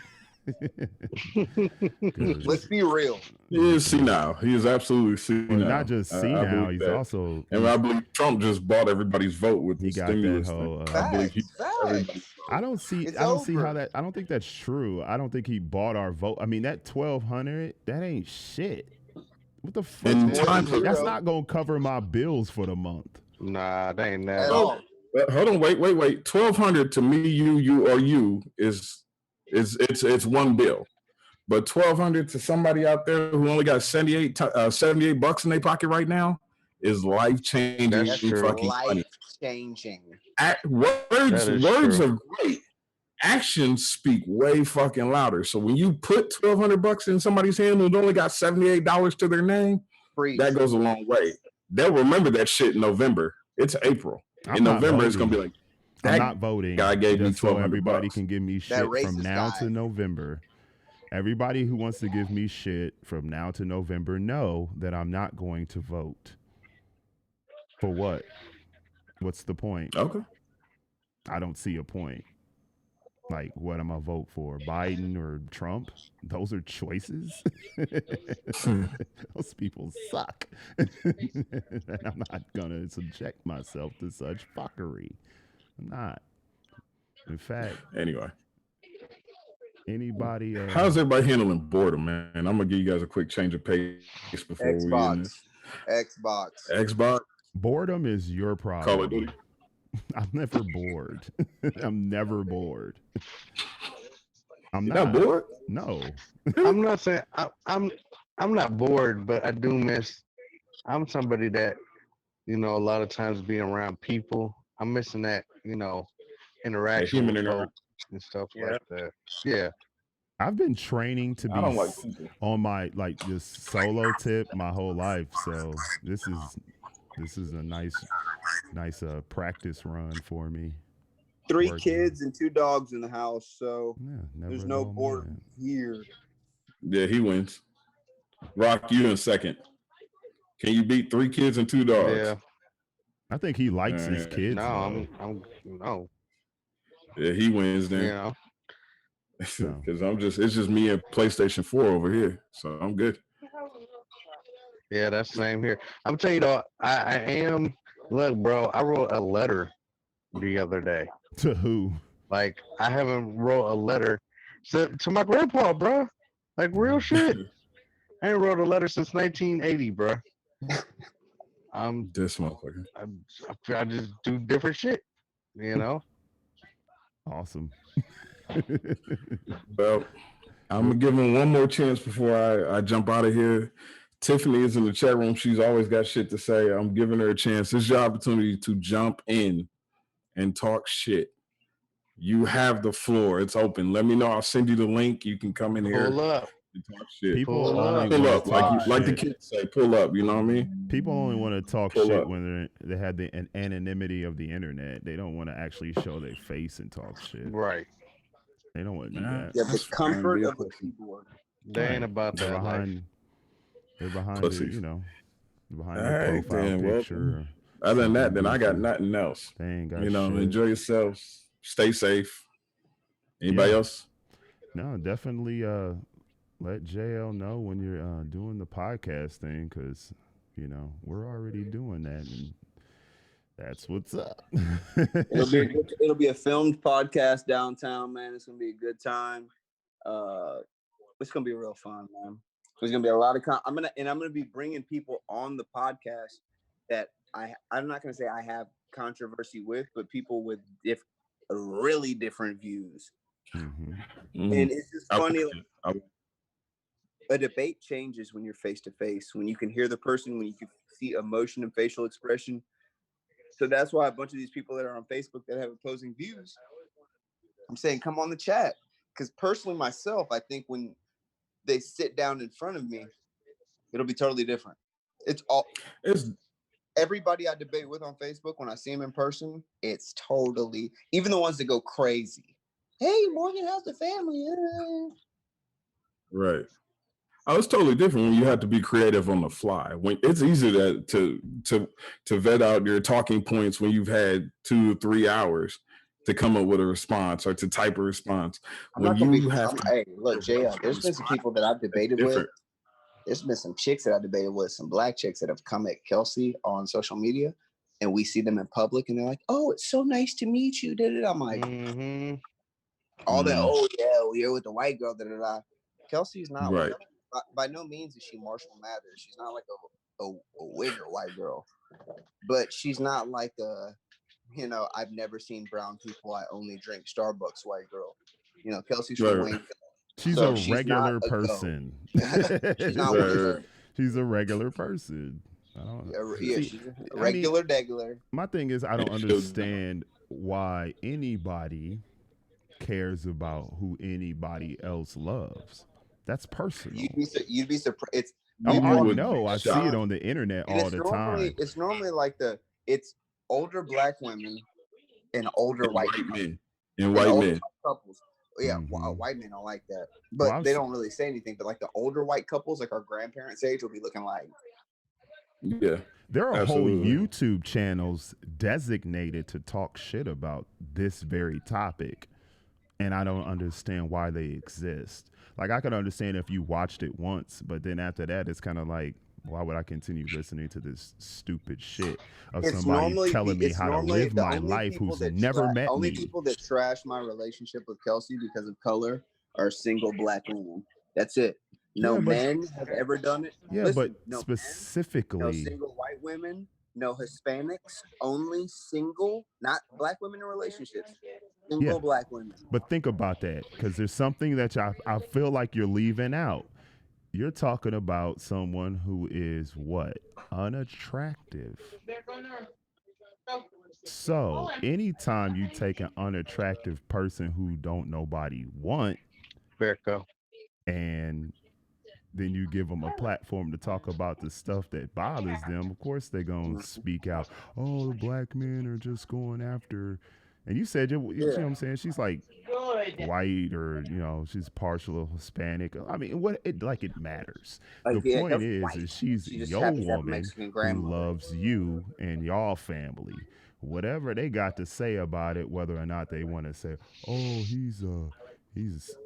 'Cause- Let's be real. He is senile. He is absolutely senile. well, not just I senile, believe he's that. also And I believe Trump just bought everybody's vote with he the got that stimulus whole. thing. I believe he Facts. I don't see. It's I don't see how over. that. I don't think that's true. I don't think he bought our vote. I mean, that 1,200. That ain't shit. What the fuck? In More time than for That's zero not gonna cover my bills for the month. Nah, they ain't at that. all. Hold on, wait. 1,200 to me, you is it's one bill. But 1,200 to somebody out there who only got 78 $78 in their pocket right now is life changing That's true. fucking money. Life changing. Words is words true. are great. Actions speak way fucking louder. So when you put $1,200 in somebody's hand who's only got $78 to their name, Preach. that goes a long way. They'll remember that shit in November. It's April. I'm In not November, it's gonna be voting. like I'm that not voting. guy gave me Just so everybody $1,200. can give me shit from racist now guy. to November. Everybody who wants to give me shit from now to November know that I'm not going to vote. For what? What's the point? Okay. I don't see a point. Like, what am I vote for? Biden or Trump? Those are choices. Those people suck. And I'm not gonna subject myself to such fuckery. I'm not. In fact, Anyway, anybody. how's everybody handling boredom, man? I'm gonna give you guys a quick change of pace before we end Xbox. this. Xbox, boredom is your Call of problem. Duty. I'm never bored. I'm never bored. I'm You're not. not bored? No. I'm not saying I'm not bored, but I do miss. I'm somebody that, you know, a lot of times being around people. I'm missing that, you know, interaction human with interaction. folks and stuff Yeah. like that. Yeah. I've been training to I don't be like people. on my like this solo tip my whole life. So this is a nice practice run for me. 3 Working. kids and 2 dogs in the house, so Yeah, never there's no know, boredom man. here. Yeah, he wins. Rock, you in second. Can you beat 3 kids and 2 dogs? Yeah. I think he likes his Yeah. kids. No, though. I'm no. Yeah, he wins You then. know. No. Because it's just me and PlayStation 4 over here. So I'm good. Yeah, that's the same here. I'm telling you though, I am. Look, bro, I wrote a letter the other day. To who? Like, I haven't wrote a letter to my grandpa, bro. Like, real shit. I ain't wrote a letter since 1980, bro. This motherfucker. I just do different shit, you know. Awesome. Well, I'm gonna give him one more chance before I jump out of here. Tiffany is in the chat room. She's always got shit to say. I'm giving her a chance. This is your opportunity to jump in and talk shit. You have the floor. It's open. Let me know. I'll send you the link. You can come in here Pull up. and talk shit. People Pull only up. Pull want to up, like talk like the shit. kids say, pull up. You know what I mean? People only want to talk Pull shit up. when they have the anonymity of the internet. They don't want to actually show their face and talk shit. Right. They don't want to do Nah, that. Yeah, the that's fine. comfort Be a of the pussy. keyboard. They ain't Right. about They're that life. behind. They're behind the. Pussies. All Behind their right, profile then. Well, picture or other than that, something then I got goofy. nothing else. They ain't got You know, shit. enjoy yourselves. Stay safe. Anybody Yeah. else? No, definitely. Let JL know when you're doing the podcast thing, because we're already doing that, and that's what's up. It'll be a filmed podcast downtown, man. It's gonna be a good time. It's gonna be real fun, man. There's gonna be a lot of I'm gonna be bringing people on the podcast that I'm not gonna say I have controversy with, but people with really different views. Mm-hmm. And it's just funny. I, A debate changes when you're face to face, when you can hear the person, when you can see emotion and facial expression. So that's why a bunch of these people that are on Facebook that have opposing views, I'm saying, come on the chat. Because personally, myself, I think when they sit down in front of me, it'll be totally different. It's everybody I debate with on Facebook, when I see them in person, it's totally, even the ones that go crazy. Hey, Morgan, how's the family? right. Oh, it's totally different when you have to be creative on the fly. When it's easy to vet out your talking points when you've had 2 or 3 hours to come up with a response or to type a response. When you have to, hey, look, JL, there's been some people that I've debated with. There's been some chicks that I debated with, some black chicks that have come at Kelsey on social media, and we see them in public, and they're like, "Oh, it's so nice to meet you." I'm like, all that. Oh yeah, well, you're with the white girl. Kelsey's not right. By no means is she Marshall Mathers. She's not like a wigger white girl, but she's not like I've never seen brown people. I only drink Starbucks white girl. Kelsey's from Wayne. She's So a she's not regular a person. She's not one of those. She's a regular person. I don't Yeah, see, she's a regular. My thing is, I don't understand why anybody cares about who anybody else loves. That's personal. You'd be surprised. It's I would know. I be see it shocked. on the internet and all the time. it's normally like it's older black women and older white men and white men. couples. Yeah, Mhm. white men don't like that, but they don't really say anything. But like the older white couples, like our grandparents' age, will be looking like, Yeah, There are whole absolutely. YouTube channels designated to talk shit about this very topic, and I don't understand why they exist. Like, I could understand if you watched it once, but then after that, it's kind of like, why would I continue listening to this stupid shit of somebody telling me how to live my life who's never met me? people that trash my relationship with Kelsey because of color are single black women. That's it. No men have ever done it. Yeah, Listen, but no specifically, men, no single white women, no Hispanics, only single, not black women in relationships, single black women. But think about that, because there's something that I feel like you're leaving out. You're talking about someone who is what? Unattractive. So anytime you take an unattractive person who don't nobody want, and then you give them a platform to talk about the stuff that bothers them, of course they're going to speak out. Oh, the black men are just going after. And you said, you know what I'm saying? She's like white, or, she's partial Hispanic. I mean, it matters. The point is she's your woman who loves you and your family. Whatever they got to say about it, whether or not they want to say, oh, he's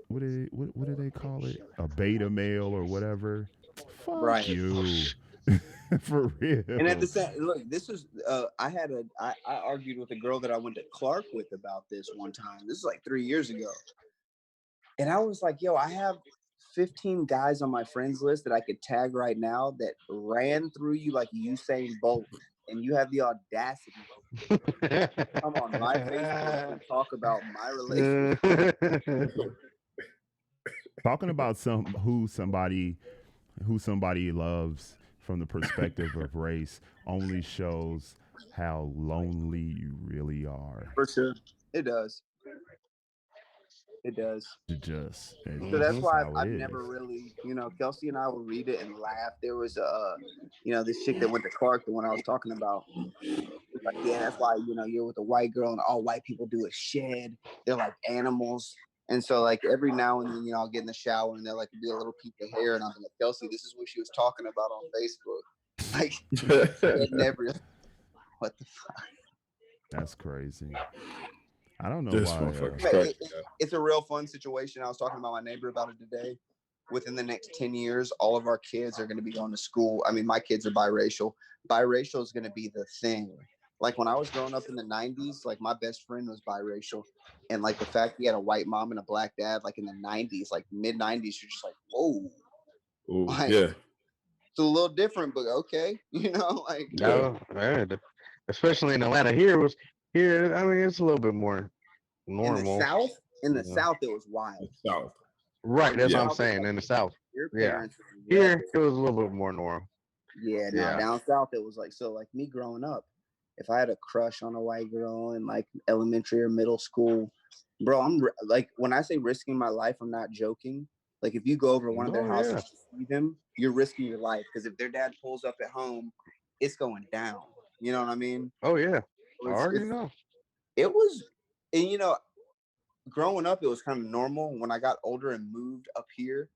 what do they call it? A beta male or whatever. Fuck you. For real. And at the same, look, this was I argued with a girl that I went to Clark with about this one time. This is like 3 years ago. And I was like, yo, I have 15 guys on my friends list that I could tag right now that ran through you like Usain Bolt, and you have the audacity to come on my Facebook and talk about my relationship. Talking about who somebody loves from the perspective of race only shows how lonely you really are. For sure, it does. It does. It's So that's just why how I've it is. never really, Kelsey and I will read it and laugh. There was this chick that went to Clark, the one I was talking about. It's like, yeah, that's why, you're with a white girl and all white people do is shed. They're like animals. And so, like, every now and then, I'll get in the shower and they'll like be a little piece of hair. And I'll be like, Kelsey, this is what she was talking about on Facebook. Like, it never, what the fuck? That's crazy. I don't know This why. motherfucker's But crazy. it's a real fun situation. I was talking to my neighbor about it today. Within the next 10 years, all of our kids are going to be going to school. I mean, my kids are biracial. Biracial is going to be the thing. Like when I was growing up in the 90s, like my best friend was biracial. And like the fact he had a white mom and a black dad, like in the 90s, like mid 90s, you're just like, whoa. Ooh, Like, yeah. it's a little different, but okay. Like, No, especially in Atlanta. Here. I mean, it's a little bit more normal. in the South, it was wild. South. Right, that's what I'm South, saying. In the South, your yeah. parents. Here, it was a little bit more normal. Yeah, no, down south it was like, so like me growing up, if I had a crush on a white girl in like elementary or middle school, bro, like when I say risking my life, I'm not joking. Like if you go over to one of their houses to see them, you're risking your life because if their dad pulls up at home, it's going down. You know what I mean? Oh yeah, I It's, already it's, know. it was, and growing up, it was kind of normal. When I got older and moved up here,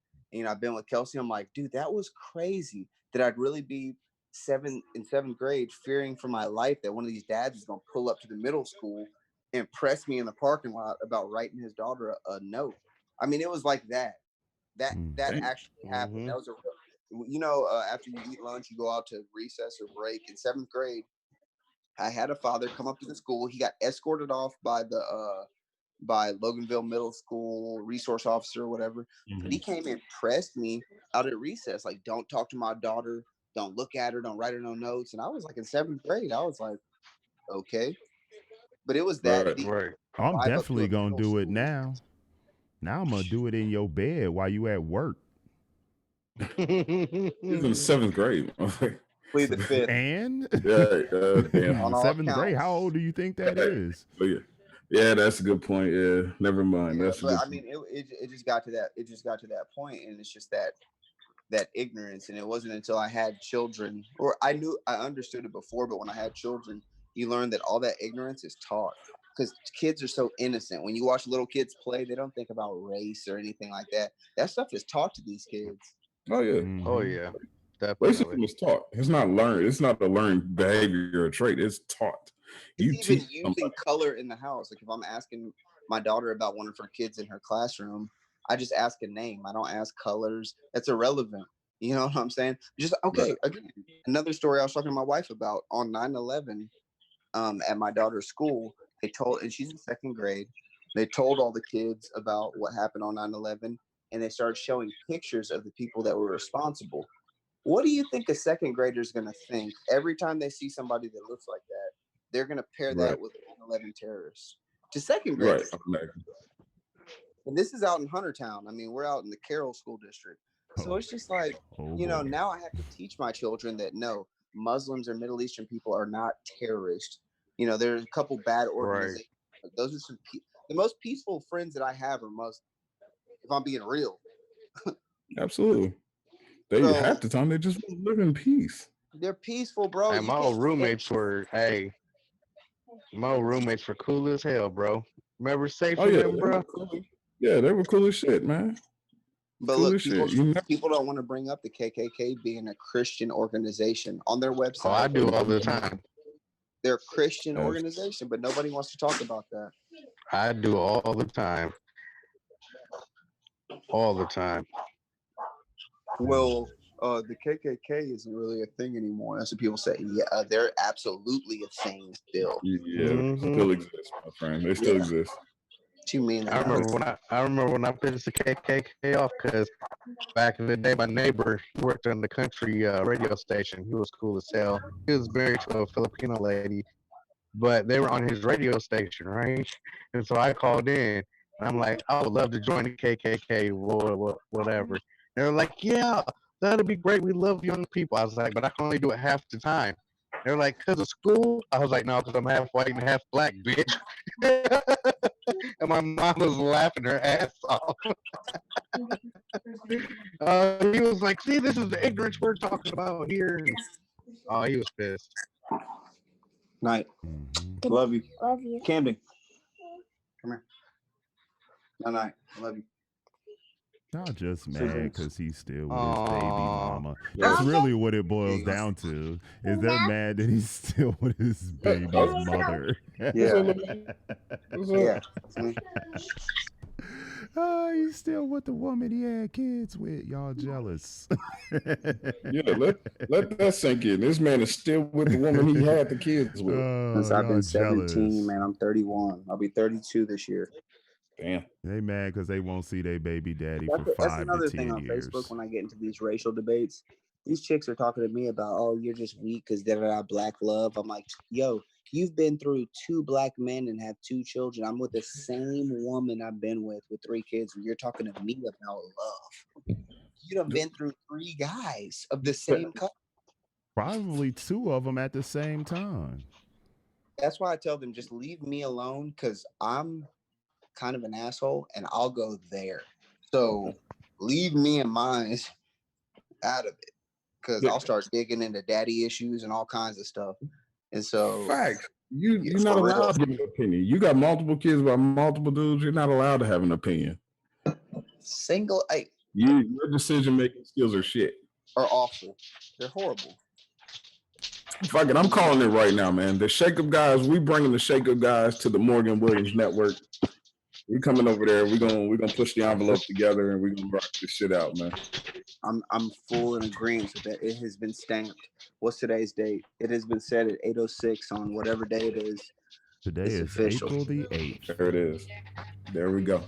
I've been with Kelsey, I'm like, dude, that was crazy that I'd really be in seventh grade fearing for my life that one of these dads is going to pull up to the middle school and press me in the parking lot about writing his daughter a note. I mean, it was like that. That actually happened. That was after you eat lunch, you go out to recess or break. In seventh grade, I had a father come up to the school. He got escorted off by Loganville Middle School resource officer or whatever. But he came and pressed me out at recess, like, don't talk to my daughter, don't look at her, don't write her no notes. And I was like in seventh grade. I was like, okay. But it was that deep. Right. I'm Drive up to definitely a gonna middle do it school. now. Now I'm gonna do it in your bed while you at work. He's in seventh grade. Plead the fifth. And damn. On all seventh grade, counts. how old do you think that is? But yeah, that's a good point. Yeah, never mind. Yeah, That's a but good I mean, it just got to that. It just got to that point, and it's just that ignorance. And it wasn't until I had children, or I understood it before, but when I had children, you learn that all that ignorance is taught because kids are so innocent. When you watch little kids play, they don't think about race or anything like that. That stuff is taught to these kids. Oh yeah. Oh yeah, Racism definitely. is taught. It's not learned. It's not a learned behavior or trait. It's taught. You It's even teach using somebody. color in the house. Like if I'm asking my daughter about one of her kids in her classroom, I just ask a name. I don't ask colors. That's irrelevant. You know what I'm saying? Just okay. Right. Again, another story I was talking to my wife about on 9/11 at my daughter's school. They told, and she's in second grade. They told all the kids about what happened on 9/11, and they started showing pictures of the people that were responsible. What do you think a second grader is going to think every time they see somebody that looks like that? They're going to pair that Right. with 9/11 terrorists. To second Right. graders, and this is out in Huntertown. I mean, we're out in the Carroll School District. So it's just like, Oh boy. now I have to teach my children that no, Muslims or Middle Eastern people are not terrorists. There's a couple bad organizations. But those are the most peaceful friends that I have are Muslim, if I'm being real. Absolutely. They So half the time they just live in peace. they're peaceful, bro. And my old roommates were cool as hell, bro. Remember Safe Oh and yeah, them, bro? they were cool as shit, man. But Cool look, as shit. You know? people don't want to bring up the KKK being a Christian organization on their website. Oh, I do all the time. They're a Christian organization, but nobody wants to talk about that. I do all the time. All the time. Well, the KKK isn't really a thing anymore. That's what people say. Yeah, they're absolutely a thing still. Yeah, they still exist, my friend. They still exist. What you mean? I remember when I pissed the KKK off because back in the day, my neighbor worked on the country radio station. He was cool as hell. He was married to a Filipino lady, but they were on his radio station, right? And so I called in, and I'm like, I would love to join the KKK, whatever. They were like, yeah, that'd be great. We love young people. I was like, but I can only do it half the time. They're like, because of school? I was like, no, because I'm half white and half black, bitch. And my mom was laughing her ass off. He was like, "See, this is the ignorance we're talking about here." Oh, he was pissed. Night. Mhm. Love you. Camden. Come here. Night. I love you. Y'all just Sweet mad dreams. because he's still with his baby Aw. mama. Yeah. That's really what it boils down to. Is they're mad that he's still with his baby's mother. Yeah. Yeah. Oh, he's still with the woman he had kids with. Y'all jealous. Yeah, let that sink in. This man is still with the woman he had the kids with. Since Oh, I've been y'all 17, jealous. man, I'm 31. I'll be 32 this year. Damn. They mad because they won't see their baby daddy for That's 5 another to thing 10 on years. Facebook when I get into these racial debates. These chicks are talking to me about, oh, you're just weak because da black love. I'm like, yo, you've been through 2 black men and have 2 children. I'm with the same woman I've been with 3 kids, and you're talking to me about love. You done been through 3 guys of the same couple. Probably 2 of them at the same time. That's why I tell them just leave me alone because I'm kind of an asshole and I'll go there. So leave me and mine out of it because I'll start digging into daddy issues and all kinds of stuff. And so, Facts. You're yeah, not for real. allowed to give an opinion. You got multiple kids by multiple dudes. You're not allowed to have an opinion. Your decision making skills are shit. Are awful. They're horrible. Fuck it, I'm calling it right now, man. The Shake Up guys, we bringing the Shake Up guys to the Morgan Williams Network. We coming over there. We're gonna push the envelope together and we're gonna rock this shit out, man. I'm full in agreement with that. It has been stamped. What's today's date? It has been set at 8:06 on whatever day it is. Today It's is official. April the 8th. There it is. There we go.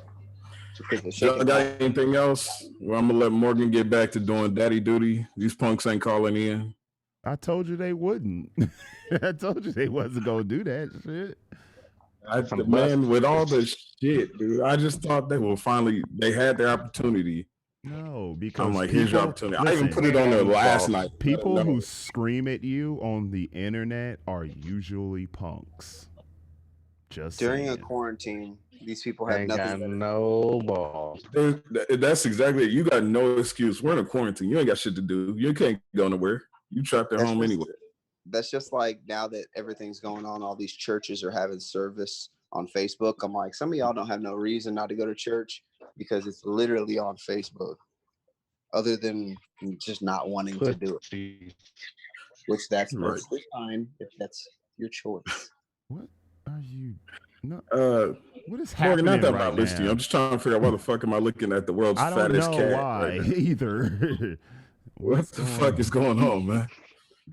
Because Y'all got anything else? Well, I'm gonna let Morgan get back to doing daddy duty. These punks ain't calling in. I told you they wouldn't. I told you they wasn't gonna do that shit. Man, with all the shit, dude, I just thought they had their opportunity. No, because I'm like, people, here's your opportunity. I even listen, put it on there last night. people who scream at you on the internet are usually punks. Just during saying. a quarantine, these people have Ain't nothing got better. no balls. That's exactly it. You got no excuse. We're in a quarantine. You ain't got shit to do. You can't go nowhere. You trapped at home anyway. That's just like now that everything's going on, all these churches are having service on Facebook. I'm like, some of y'all don't have no reason not to go to church because it's literally on Facebook, other than just not wanting to do it. Which that's perfectly fine if that's your choice. What are you? No. What is Morgan, happening not that right I'm not listening. now? I'm just trying to figure out why the fuck am I looking at the world's I don't fattest know cat why right either. What the fuck is going on, man?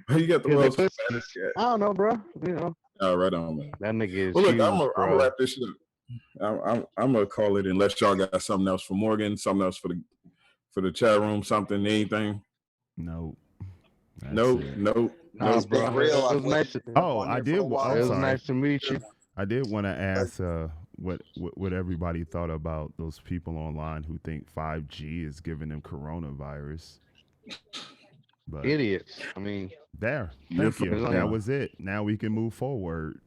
You got the world's fattest cat. I don't know, bro. You know. Oh, right on, man. That nigga is well, look, huge, I'm bro. gonna wrap this shit up. I'm gonna call it unless y'all got something else for Morgan, something else for the chat room, something, anything. No. Nope. Nah, bro. Real. It was nice. I did. It was nice to meet you. I did want to ask what everybody thought about those people online who think 5G is giving them coronavirus. But idiots. I mean, thank you. That was it. Now we can move forward.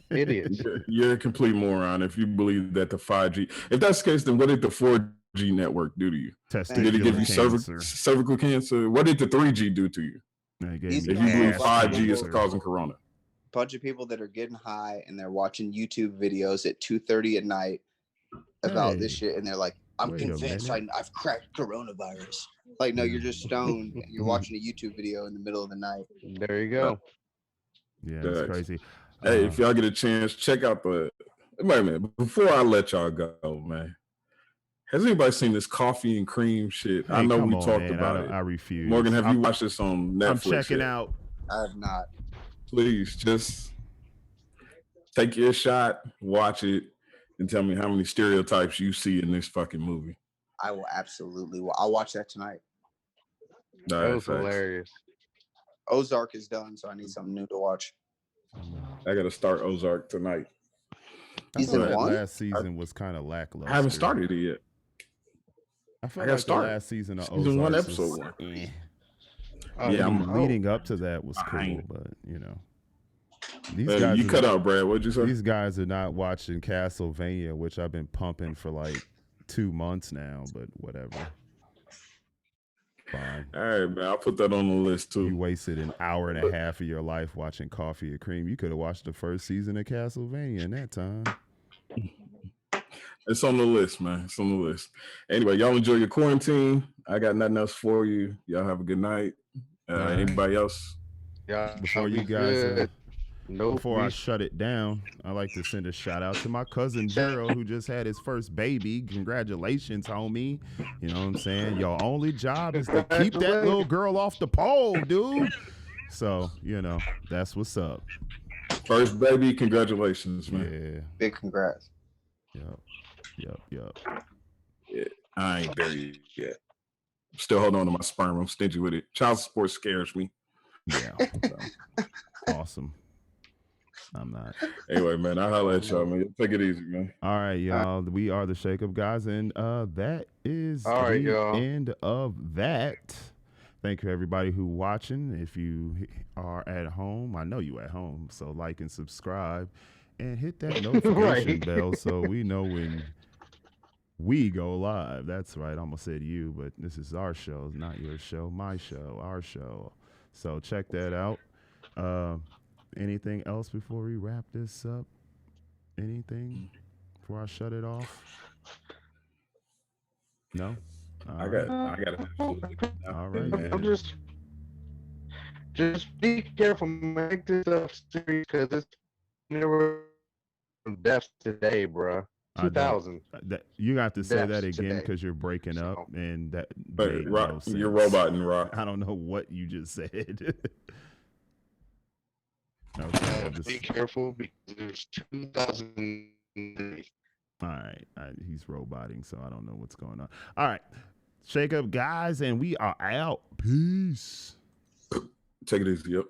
Idiots. You're a complete moron if you believe that the 5G. If that's the case, then what did the 4G network do to you? Did it give you cervical cancer? What did the 3G do to you? If you believe 5G is causing corona. Bunch of people that are getting high and they're watching YouTube videos at 2:30 at night about this shit, and they're like, I'm convinced I've cracked coronavirus. Like, no, you're just stoned and you're watching a YouTube video in the middle of the night. There you go. Yeah, that's crazy. Hey, if y'all get a chance, check out the wait a minute. Before I let y'all go, man. Has anybody seen this coffee and cream shit? Hey, I know we talked about it. I refuse. Morgan, have you watched this on Netflix? I'm checking out. I have not. Please just take your shot, watch it, and tell me how many stereotypes you see in this fucking movie. I will absolutely. I'll watch that tonight. That was hilarious. Ozark is done, so I need something new to watch. I got to start Ozark tonight. I feel like last season was kind of lackluster. I haven't started it yet. I feel like the last season of Ozark one episode one. Yeah, I'm leading up to that was cool, but you know. These guys You cut out, Brad. What'd you say? These guys are not watching Castlevania, which I've been pumping for like 2 months now, but whatever. Fine. All right, man. I'll put that on the list too. You wasted an hour and a half of your life watching Coffee or Cream. You could have watched the first season of Castlevania in that time. It's on the list, man. It's on the list. Anyway, y'all enjoy your quarantine. I got nothing else for you. Y'all have a good night. Right. Anybody else? Yeah. Before you guys, nope, before I shut it down, I like to send a shout out to my cousin Gerald, who just had his first baby. Congratulations, homie. You know what I'm saying? Your only job is to keep that little girl off the pole, dude. So, you know, that's what's up. First baby, congratulations, man. Yeah. Big congrats. Yep. Yeah, I ain't there yet. I'm still holding on to my sperm. I'm stingy with it. Child support scares me. Yeah. So, awesome. I'm not. Anyway, man, I'll holler at y'all, man. Take it easy, man. All right, y'all. We are the Shake Up Guys, and that is all right, y'all. end of that. Thank you, everybody who watching. If you are at home, I know you at home, so like and subscribe, and hit that notification bell so we know when we go live. That's right. I almost said you, but this is our show, not your show, my show, our show. So check that out. Anything else before we wrap this up? Anything before I shut it off? No? I got it. All right, I'm man. just be careful. Make this stuff serious because it's never deaths today, bro. 2,000. You got to say deaths that again today. because you're breaking up, and that But made Rock, no sense. you're roboting, Rock. I don't know what you just said. Okay, Be careful because there's 2,000. All right, he's roboting, so I don't know what's going on. All right, Shake Up Guys, and we are out. Peace. Take it easy. Yep.